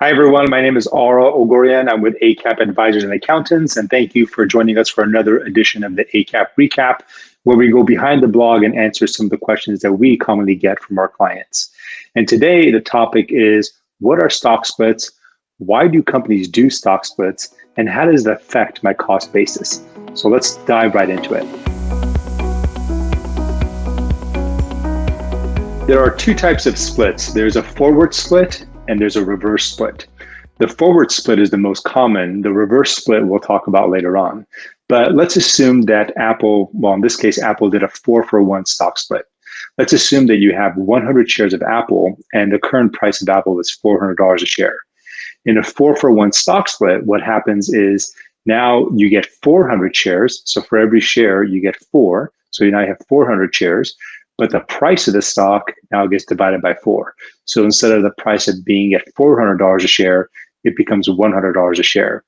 Hi, everyone. My name is Aura Ogorian. I'm with ACAP Advisors and Accountants, and thank you for joining us for another edition of the ACAP Recap, where we go behind the blog and answer some of the questions that we commonly get from our clients. And today, the topic is, what are stock splits? Why do companies do stock splits? And how does it affect my cost basis? So let's dive right into it. There are two types of splits. There's a forward split and there's a reverse split. The forward split is the most common. The reverse split we'll talk about later on. But let's assume that Apple, well, in this case, Apple did a 4-for-1 stock split. Let's assume that you have 100 shares of Apple and the current price of Apple is $400 a share. In a 4-for-1 stock split, what happens is now you get 400 shares. So for every share, you get 4. So you now have 400 shares. But the price of the stock now gets divided by 4. So instead of the price of being at $400 a share, it becomes $100 a share.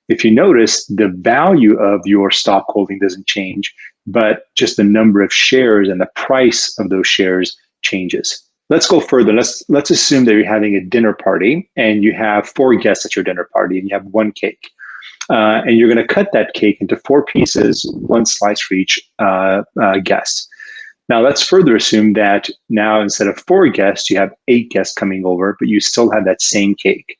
If you notice, the value of your stock holding doesn't change, but just the number of shares and the price of those shares changes. Let's go further. Let's assume that you're having a dinner party and you have 4 guests at your dinner party and you have 1 cake. And you're going to cut that cake into 4 pieces, 1 slice for each guest. Now, let's further assume that now instead of 4 guests, you have 8 guests coming over, but you still have that same cake.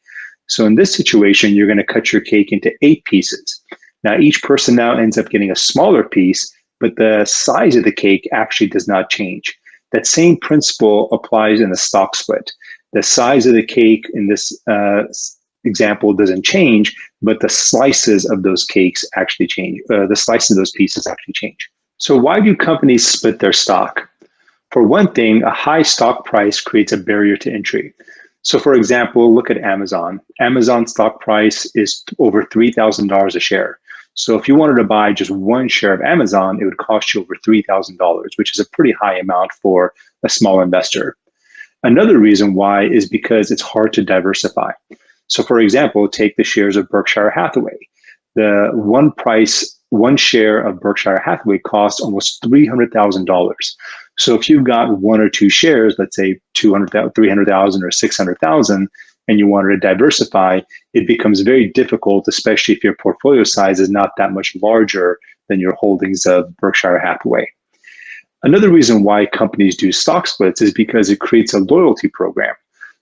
So in this situation, you're going to cut your cake into 8 pieces. Now, each person now ends up getting a smaller piece, but the size of the cake actually does not change. That same principle applies in the stock split. The size of the cake in this example doesn't change, but the slices of those cakes actually change. The slices of those pieces actually change. So why do companies split their stock? For one thing, a high stock price creates a barrier to entry. So for example, look at Amazon. Amazon's stock price is over $3,000 a share. So if you wanted to buy just 1 share of Amazon, it would cost you over $3,000, which is a pretty high amount for a small investor. Another reason why is because it's hard to diversify. So for example, take the shares of Berkshire Hathaway. The one share of Berkshire Hathaway costs almost $300,000. So if you've got 1 or 2 shares, let's say 200,000, 300,000 or 600,000, and you wanted to diversify, it becomes very difficult, especially if your portfolio size is not that much larger than your holdings of Berkshire Hathaway. Another reason why companies do stock splits is because it creates a loyalty program.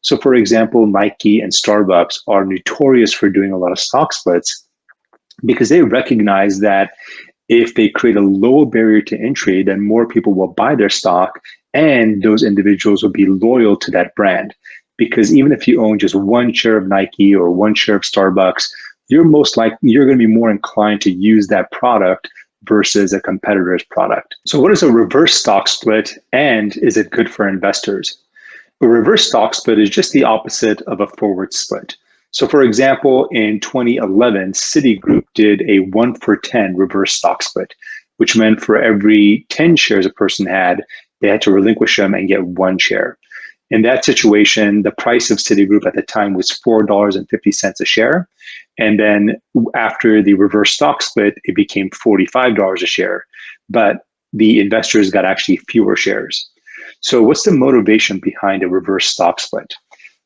So for example, Nike and Starbucks are notorious for doing a lot of stock splits because they recognize that if they create a low barrier to entry, then more people will buy their stock and those individuals will be loyal to that brand. Because even if you own just 1 share of Nike or 1 share of Starbucks, you're going to be more inclined to use that product versus a competitor's product. So what is a reverse stock split, and is it good for investors? A reverse stock split is just the opposite of a forward split. So for example, in 2011, Citigroup did a 1-for-10 reverse stock split, which meant for every 10 shares a person had, they had to relinquish them and get 1 share. In that situation, the price of Citigroup at the time was $4.50 a share. And then after the reverse stock split, it became $45 a share. But the investors got actually fewer shares. So what's the motivation behind a reverse stock split?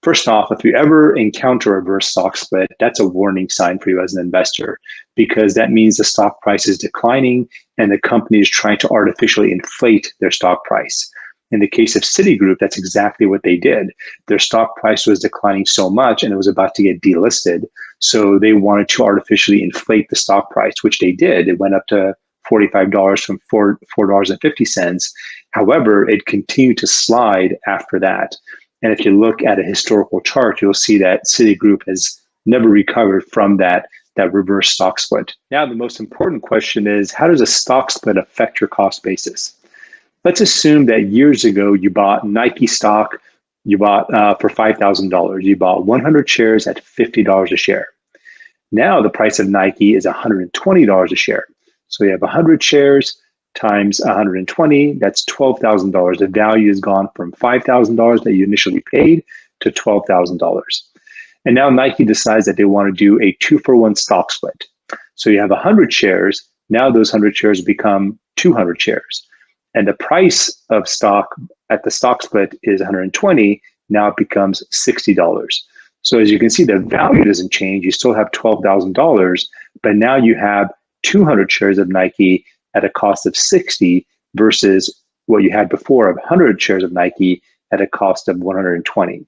First off, if you ever encounter a reverse stock split, that's a warning sign for you as an investor, because that means the stock price is declining and the company is trying to artificially inflate their stock price. In the case of Citigroup, that's exactly what they did. Their stock price was declining so much and it was about to get delisted. So they wanted to artificially inflate the stock price, which they did. It went up to $45 from $4.50. However, it continued to slide after that. And if you look at a historical chart, you'll see that Citigroup has never recovered from that reverse stock split. Now, the most important question is, how does a stock split affect your cost basis? Let's assume that years ago, you bought Nike stock, you bought for $5,000. You bought 100 shares at $50 a share. Now the price of Nike is $120 a share. So you have 100 shares times 120, that's $12,000. The value has gone from $5,000 that you initially paid to $12,000. And now Nike decides that they want to do a 2-for-1 stock split. So you have 100 shares. Now those 100 shares become 200 shares. And the price of stock at the stock split is 120. Now it becomes $60. So as you can see, the value doesn't change. You still have $12,000, but now you have 200 shares of Nike at a cost of 60 versus what you had before of 100 shares of Nike at a cost of 120.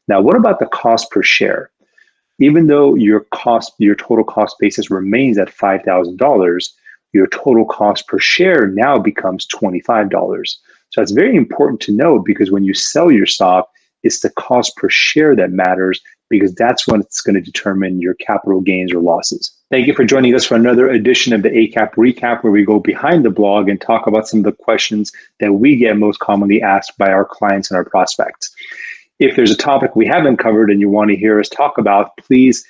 Now, what about the cost per share? Even though your total cost basis remains at $5,000, your total cost per share now becomes $25. So that's very important to know, because when you sell your stock, it's the cost per share that matters, because that's when it's going to determine your capital gains or losses. Thank you for joining us for another edition of the ACAP Recap, where we go behind the blog and talk about some of the questions that we get most commonly asked by our clients and our prospects. If there's a topic we haven't covered and you want to hear us talk about, please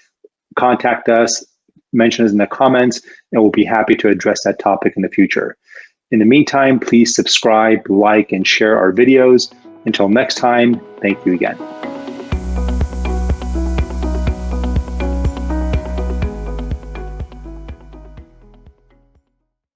contact us, mention us in the comments, and we'll be happy to address that topic in the future. In the meantime, please subscribe, like, and share our videos. Until next time, thank you again.